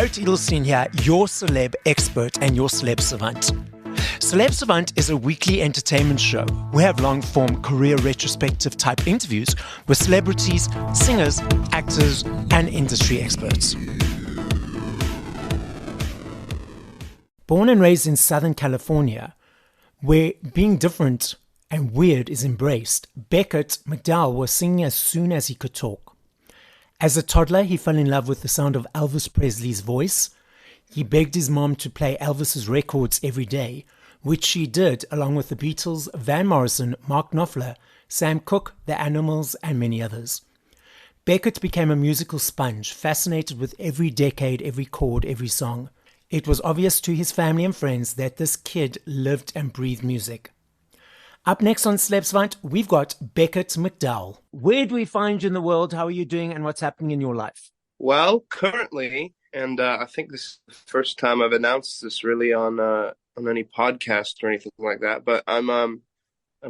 Garrett Edelstein here, your celeb expert and your celeb savant. Celeb Savant is a weekly entertainment show. We have long-form career retrospective type interviews with celebrities, singers, actors, and industry experts. Born and raised in Southern California, where being different and weird is embraced, Beckett McDowell was singing as soon as he could talk. As a toddler, he fell in love with the sound of Elvis Presley's voice. He begged his mom to play Elvis's records every day, which she did along with the Beatles, Van Morrison, Mark Knopfler, Sam Cooke, The Animals, and many others. Beckett became a musical sponge, fascinated with every decade, every chord, every song. It was obvious to his family and friends that this kid lived and breathed music. Up next on Celeb Savant, we've got Beckett McDowell. Where do we find you in the world? How are you doing and what's happening in your life? Well, currently, and I think this is the first time I've announced this really on any podcast or anything like that, but I'm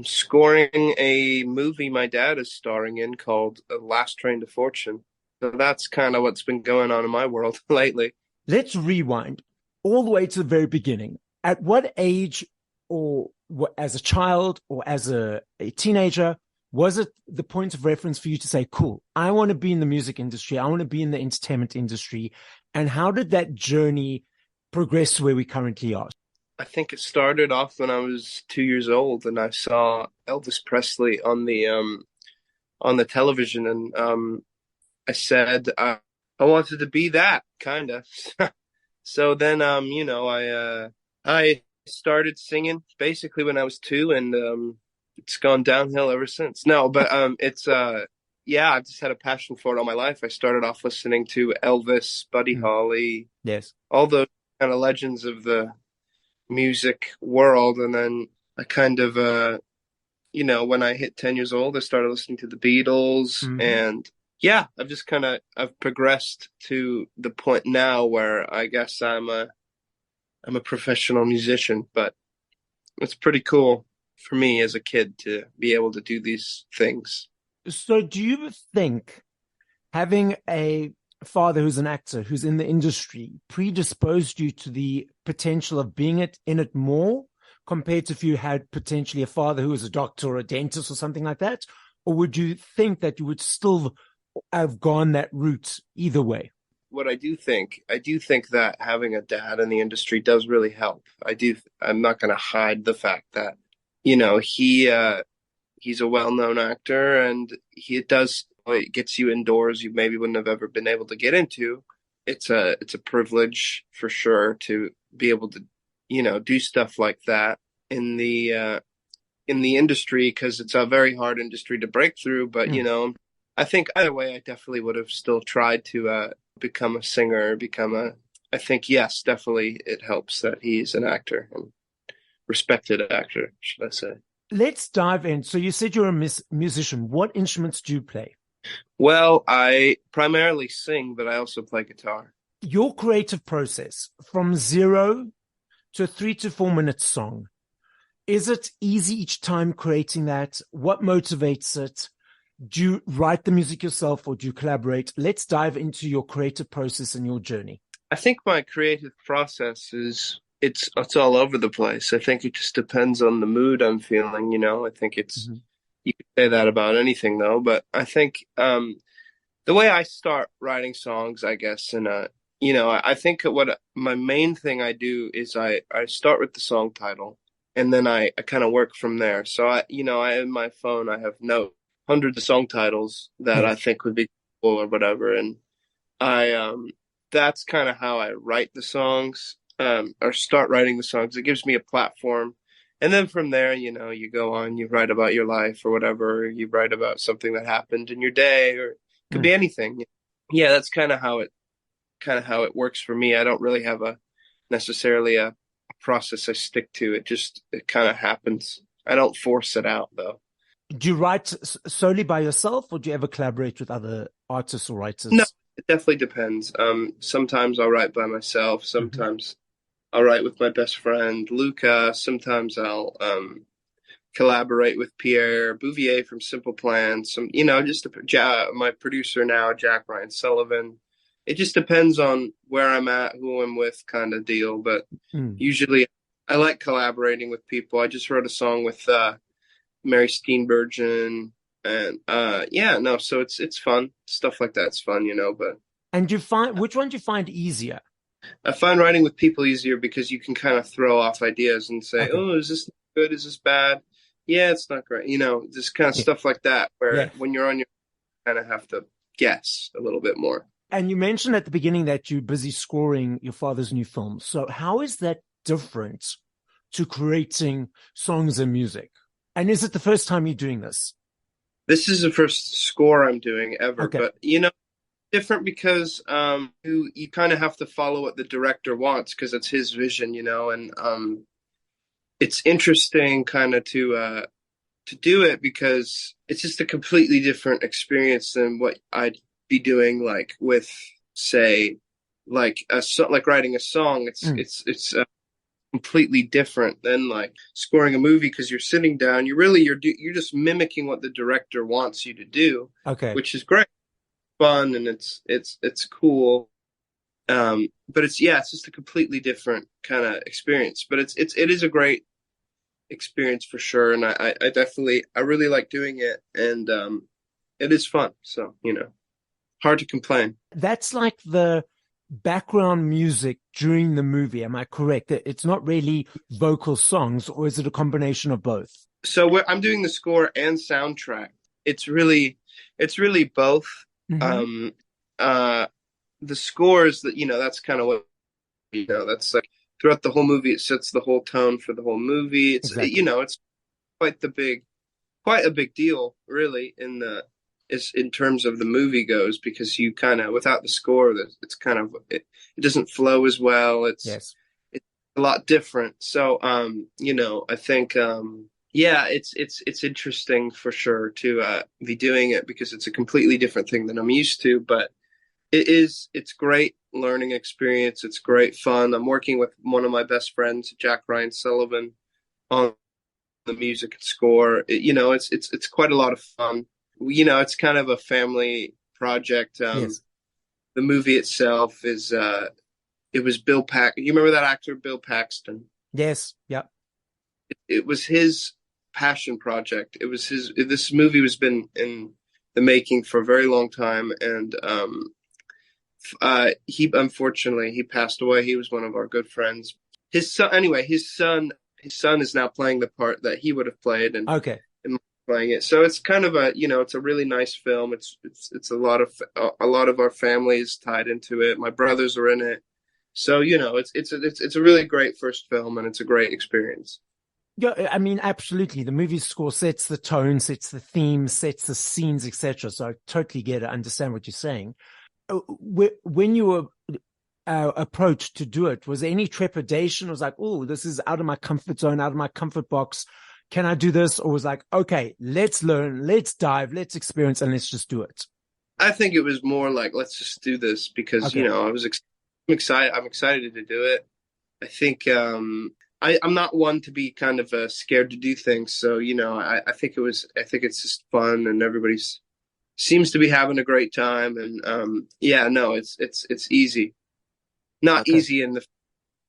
scoring a movie my dad is starring in called Last Train to Fortune. So that's kind of what's been going on in my world lately. Let's rewind all the way to the very beginning. At what age, or as a child or as a teenager, was it the point of reference for you to say, cool, I want to be in the music industry, I want to be in the entertainment industry? And how did that journey progress to where we currently are? I think it started off when I was 2 years old and I saw Elvis Presley on the television, and I said I wanted to be that kind of. So then I started singing basically when I was 2, and it's gone downhill ever since. No, but it's I've just had a passion for it all my life. I started off listening to Elvis, Buddy Holly, yes, all those kind of legends of the music world, and then I kind of when I hit 10 years old, I started listening to the Beatles, and I've progressed to the point now where I guess I'm a professional musician, but it's pretty cool for me as a kid to be able to do these things. So do you think having a father who's an actor, who's in the industry, predisposed you to the potential of being in it more compared to if you had potentially a father who was a doctor or a dentist or something like that? Or would you think that you would still have gone that route either way? What I do think that having a dad in the industry does really help. I'm not going to hide the fact that, he's a well-known actor, and it gets you indoors you maybe wouldn't have ever been able to get into. It's a privilege for sure to be able to, do stuff like that in the industry, because it's a very hard industry to break through. But, I think either way, I definitely would have still tried to become a singer, I think, yes, definitely it helps that he's an actor, and respected actor, should I say. Let's dive in. So you said you're a musician. What instruments do you play? Well, I primarily sing, but I also play guitar. Your creative process from 0 to a 3 to 4 minute song, is it easy each time creating that? What motivates it? Do you write the music yourself or do you collaborate? Let's dive into your creative process and your journey. I think my creative process it's all over the place. I think it just depends on the mood I'm feeling, I think it's, you could say that about anything though, but I think the way I start writing songs, I guess, and I think what my main thing I do is I start with the song title, and then I kind of work from there. So I in my phone, I have hundreds of song titles that I think would be cool or whatever. And that's kind of how I write the songs, or start writing the songs. It gives me a platform. And then from there, you go on, you write about your life or whatever, you write about something that happened in your day, or it could be anything. Yeah, that's kind of how it works for me. I don't really have necessarily a process I stick to. It kind of happens. I don't force it out though. Do you write solely by yourself, or do you ever collaborate with other artists or writers? No, it definitely depends. Sometimes I'll write by myself. Sometimes I'll write with my best friend, Luca. Sometimes I'll collaborate with Pierre Bouvier from Simple Plan. My producer now, Jack Ryan Sullivan. It just depends on where I'm at, who I'm with, kind of deal. But Mm. usually, I like collaborating with people. I just wrote a song with Mary Steenburgen, and yeah, no, so it's fun. Stuff like that's fun, But And you find which one do you find easier? I find writing with people easier because you can kind of throw off ideas and say, Okay. "Oh, is this good? Is this bad? Yeah, it's not great." Just kind of Yeah. stuff like that. Where Yeah. when you're on your, kind of have to guess a little bit more. And you mentioned at the beginning that you're busy scoring your father's new film. So how is that different to creating songs and music? And is it the first time you're doing this? This is the first score I'm doing ever, Okay. but different because you kind of have to follow what the director wants because it's his vision, and it's interesting kind of to do it because it's just a completely different experience than what I'd be doing like with say like writing a song. Mm. It's completely different than like scoring a movie because you're sitting down. You're just mimicking what the director wants you to do, Okay. which is great, fun, and it's cool. But it's just a completely different kind of experience. But it is a great experience for sure, and I definitely I really like doing it, and it is fun. So hard to complain. That's like the background music during the movie. Am I correct? It's not really vocal songs, or is it a combination of both? So I'm doing the score and soundtrack. It's really both. Mm-hmm. Um, uh, the scores that that's kind of what that's like throughout the whole movie. It sets the whole tone for the whole movie. Exactly. It's quite quite a big deal, really, in terms of the movie goes, because you kind of without the score, that it's kind of it doesn't flow as well. Yes. It's a lot different. So, I think yeah, it's interesting for sure to be doing it because it's a completely different thing than I'm used to, but it's great learning experience. It's great fun. I'm working with one of my best friends, Jack Ryan Sullivan, on the music and score. It's quite a lot of fun. It's kind of a family project. Yes. The movie itself is it was Bill Pack. You remember that actor Bill Paxton? Yes. Yep. It was his passion project. It was his. This movie was been in the making for a very long time, and he unfortunately he passed away. He was one of our good friends. His son, anyway, his son is now playing the part that he would have played, Okay. and playing it. So it's kind of it's a really nice film. It's a lot of our family is tied into it. My brothers are in it. So it's a really great first film, and it's a great experience. Yeah, I mean, absolutely. The movie score sets the tone, sets the theme, sets the scenes, etc. So I totally get it, understand what you're saying. When you were approached to do it, was there any trepidation? It was like, oh, this is out of my comfort zone, out of my comfort box. Can I do this? Or was like, okay, let's learn, let's dive, let's experience, and let's just do it. I think it was more like let's just do this because Okay. I'm excited. I'm excited to do it. I think I'm not one to be kind of scared to do things. So I think I think it's just fun, and everybody's seems to be having a great time. And yeah, no, it's easy. Not Okay. easy in the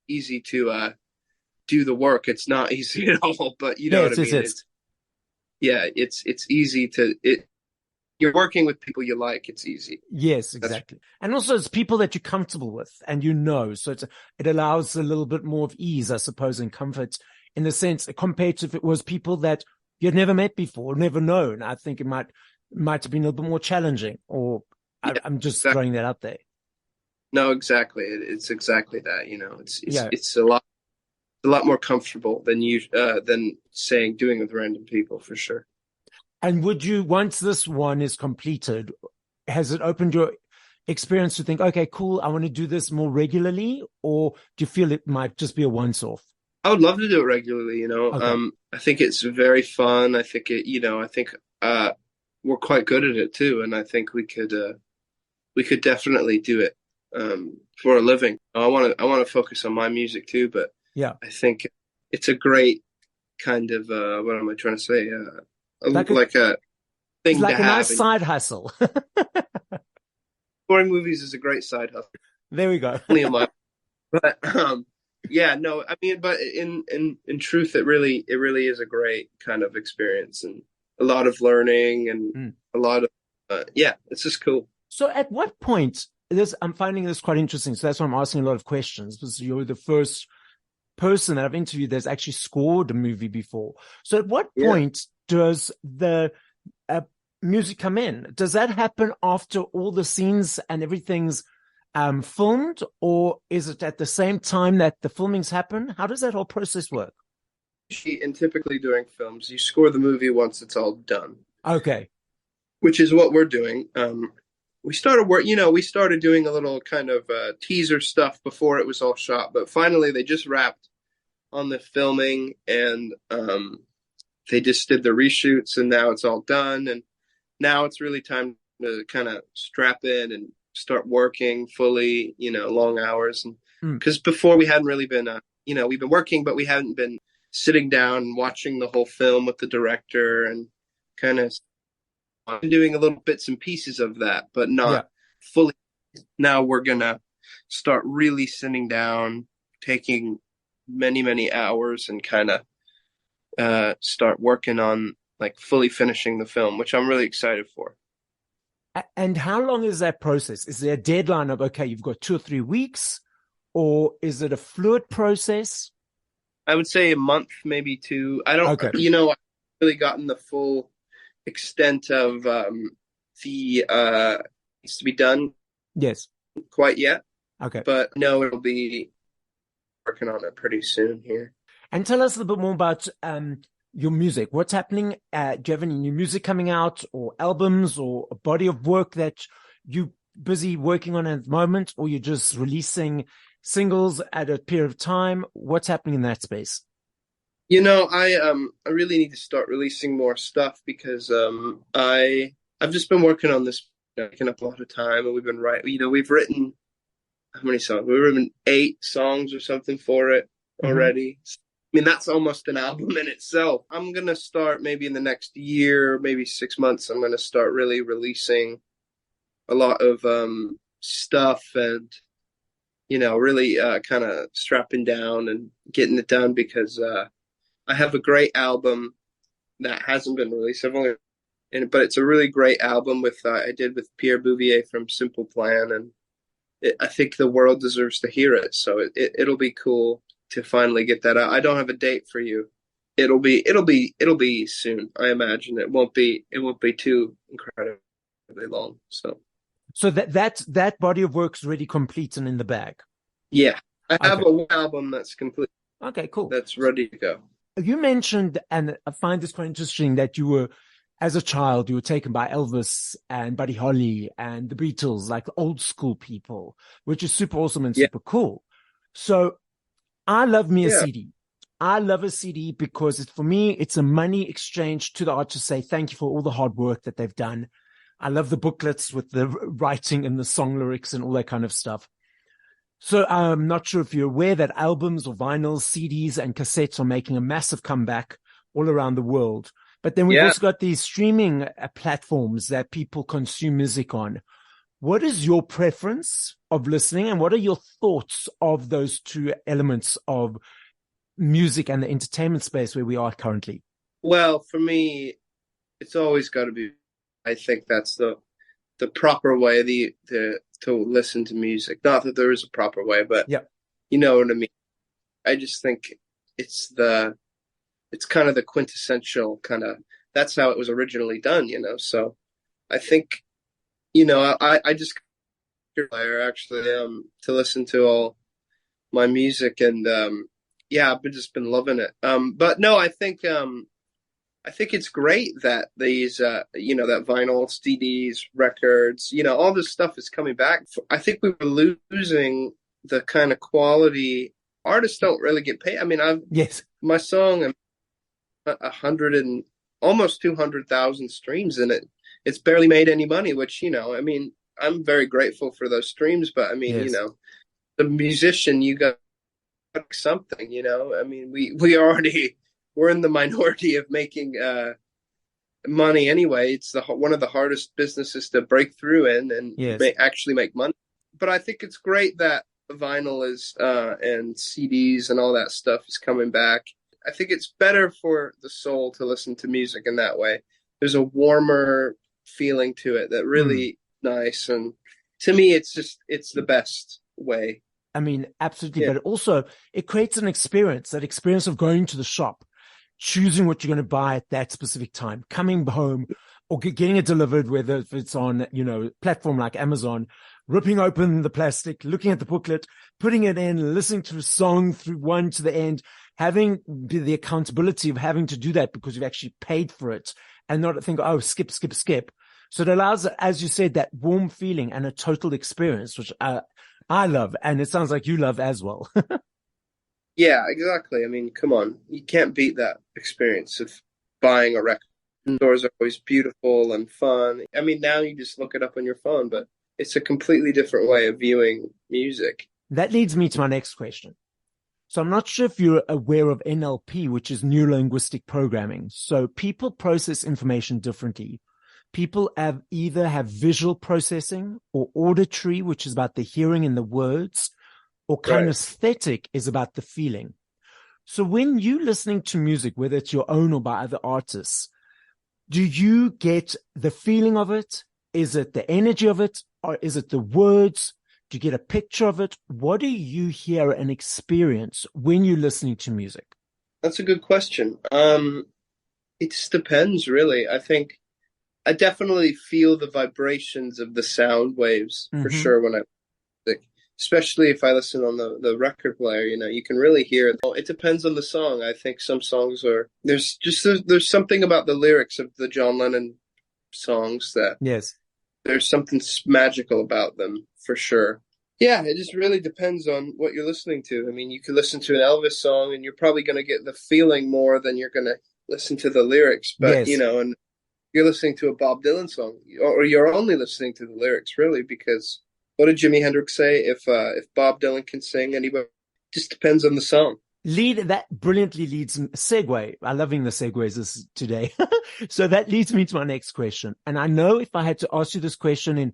easy to do the work. It's not easy at all. But you know what I Yes, yes, mean. yes. It's yeah, it's easy to it. You're working with people you like. It's easy. Yes, That's exactly. And also it's people that you're comfortable with and so it allows a little bit more of ease, I suppose, and comfort in the sense compared to if it was people that you'd never met before, never known. I think it might have been a little bit more challenging or yeah. I'm just Exactly. throwing that out there. No, exactly. It's exactly that. Yeah. It's a lot more comfortable than saying doing with random people for sure. And would you, once this one is completed, has it opened your experience to think, okay, cool, I want to do this more regularly? Or do you feel it might just be a once off? I would love to do it regularly. Okay. I think it's very fun. I think I think we're quite good at it too, and I think we could definitely do it for a living. I want to focus on my music too, but Yeah. I think it's a great kind of what am I trying to say? Like a, Like a it's thing to like a nice have, and side hustle. Scoring movies is a great side hustle. There we go. Only a mile. But yeah, no, I mean, but in truth, it really is a great kind of experience and a lot of learning and Mm. a lot of yeah, it's just cool. So at what point, I'm finding this quite interesting. So that's why I'm asking a lot of questions, because you're the first person that I've interviewed that's actually scored a movie before. So at what Yeah. point does the music come in? Does that happen after all the scenes and everything's filmed, or is it at the same time that the filmings happen? How does that whole process work? And typically during films, you score the movie once it's all done, Okay. which is what we're doing. We started doing a little kind of teaser stuff before it was all shot, but finally they just wrapped on the filming and they just did the reshoots and now it's all done. And now it's really time to kind of strap in and start working fully, long hours. And Mm. because before we hadn't really been, we've been working, but we hadn't been sitting down and watching the whole film with the director and kind of doing a little bits and pieces of that, but Yeah. not fully. Now we're gonna start really sitting down, taking many, many hours and kind of start working on like fully finishing the film, which I'm really excited for. And how long is that process? Is there a deadline of, okay, you've got 2 or 3 weeks, or is it a fluid process? I would say a month, maybe two. I don't, Okay. I haven't really gotten the full extent of the needs to be done Yes. quite yet, Okay. but no, it'll be working on it pretty soon here. And tell us a little bit more about your music. What's happening? Do you have any new music coming out, or albums, or a body of work that you're busy working on at the moment, or you're just releasing singles at a period of time? What's happening in that space? I really need to start releasing more stuff because I've just been working on this, taking up a lot of time, and we've been writing. We've written how many songs? We've written 8 songs or something for it already. I mean, that's almost an album in itself. I'm gonna start maybe in the next year, maybe 6 months. I'm gonna start really releasing a lot of stuff and really kind of strapping down and getting it done because I have a great album that hasn't been released. But it's a really great album with I did with Pierre Bouvier from Simple Plan, and I think the world deserves to hear it. So it'll be cool to finally get that out. I don't have a date for you. It'll be soon. I imagine it won't be too incredibly long. So that body of work's already complete and in the bag. Yeah, I have Okay. a album that's complete, Okay, cool. that's ready to go. You mentioned, and I find this quite interesting, that you were, as a child, you were taken by Elvis and Buddy Holly and the Beatles, like old school people, which is super awesome and Yeah, super cool. So I love me a yeah, CD. I love a CD because for me, it's a money exchange to the artist to say thank you for all the hard work that they've done. I love the booklets with the writing and the song lyrics and all that kind of stuff. So I'm not sure if you're aware that albums or vinyls, CDs, and cassettes are making a massive comeback all around the world. But then we've yeah. also got these streaming platforms that people consume music on. What is your preference of listening, and what are your thoughts of those two elements of music and the entertainment space where we are currently? Well, for me, it's always got to be. I think that's the proper way to listen to music. Not that there is a proper way, but Yeah. you know what I mean. I just think it's it's kind of the quintessential kind of. That's how it was originally done. So I think I just player actually to listen to all my music and yeah, I've just been loving it. But no, I think it's great that these, that vinyl, CDs, records, all this stuff is coming back. I think we were losing the kind of quality. Artists don't really get paid. I mean, Yes. my song, 100 and almost 200,000 streams in it. It's barely made any money, which, I mean, I'm very grateful for those streams, but I mean, Yes. the musician, you got something. I mean, we're in the minority of making money anyway. It's one of the hardest businesses to break through in and Yes. actually make money. But I think it's great that vinyl is and CDs and all that stuff is coming back. I think it's better for the soul to listen to music in that way. There's a warmer feeling to it that Mm. really nice, and to me it's the best way. I mean, absolutely. Yeah. But also, it creates an experience, that experience of going to the shop, choosing what you're going to buy at that specific time, coming home or getting it delivered, whether if it's on, platform like Amazon, ripping open the plastic, looking at the booklet, putting it in, listening to a song through one to the end, having the accountability of having to do that because you've actually paid for it and not think, oh, skip, skip, skip. So it allows, as you said, that warm feeling and a total experience, which I love. And it sounds like you love as well. Yeah, exactly. I mean, come on. You can't beat that experience of buying a record. Stores are always beautiful and fun. I mean, now you just look it up on your phone, but it's a completely different way of viewing music. That leads me to my next question. So I'm not sure if you're aware of NLP, which is neuro-linguistic programming. So people process information differently. People either have visual processing or auditory, which is about the hearing and the words, or Right. kinesthetic is about the feeling. So when you're listening to music, whether it's your own or by other artists, do you get the feeling of it? Is it the energy of it? Or is it the words? Do you get a picture of it? What do you hear and experience when you're listening to music? That's a good question. It just depends, really. I think I definitely feel the vibrations of the sound waves for Mm-hmm. sure when I music, especially if I listen on the record player. You can really hear it. It depends on the song. I think some songs are there's something about the lyrics of the John Lennon songs that Yes. there's something magical about them for sure. Yeah, it just really depends on what you're listening to. I mean, you could listen to an Elvis song and you're probably going to get the feeling more than you're going to listen to the lyrics. But, Yes. and you're listening to a Bob Dylan song, or you're only listening to the lyrics, really, because what did Jimi Hendrix say? If Bob Dylan can sing, anybody, just depends on the song. That brilliantly leads segue. I'm loving the segues today. So that leads me to my next question. And I know if I had to ask you this question in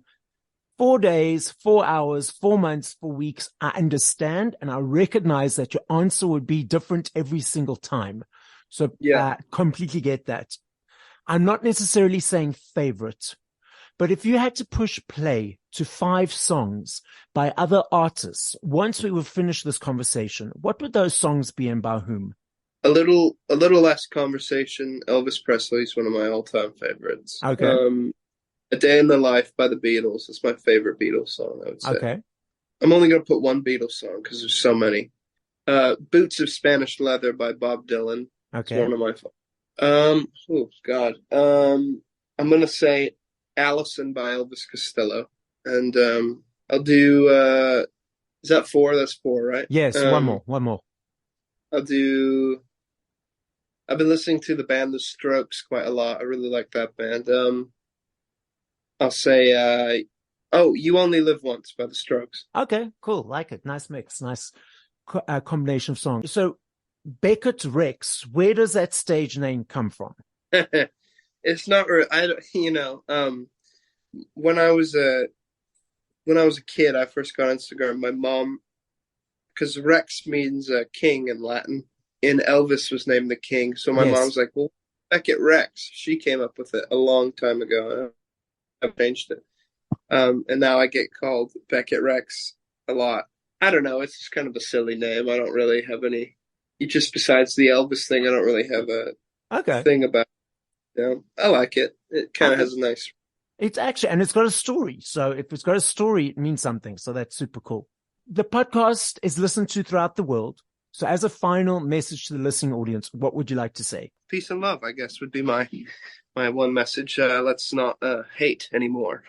4 days, 4 hours, 4 months, 4 weeks, I understand and I recognize that your answer would be different every single time. So Yeah, I completely get that. I'm not necessarily saying favorite, but if you had to push play to 5 songs by other artists, once we would finish this conversation, what would those songs be and by whom? a little less conversation. Elvis Presley is one of my all-time favorites. Okay. A Day in the Life by the Beatles is my favorite Beatles song, I would say. Okay. I'm only going to put one Beatles song because there's so many. Boots of Spanish Leather by Bob Dylan. It's Okay. one of my. Oh God. I'm going to say Allison by Elvis Costello, and I'll do. Is that 4? That's 4, right? Yes. One more. One more. I'll do. I've been listening to the band The Strokes quite a lot. I really like that band. I'll say. Oh, You Only Live Once by The Strokes. Okay. Cool. Like it. Nice mix. Nice combination of songs. So Beckett Rex, where does that stage name come from? It's not. I when I was a kid, I first got Instagram. My mom, because Rex means king in Latin, and Elvis was named the king. So my Yes. mom's like, "Well, Beckett Rex." She came up with it a long time ago. I've changed it, and now I get called Beckett Rex a lot. I don't know. It's just kind of a silly name. I don't really have any. Just besides the Elvis thing, I don't really have a Okay. thing about. I like it. It kind of Okay. has a nice. It's actually, and it's got a story. So if it's got a story, it means something. So that's super cool. The podcast is listened to throughout the world. So as a final message to the listening audience, what would you like to say? Peace and love, I guess, would be my one message. Let's not hate anymore.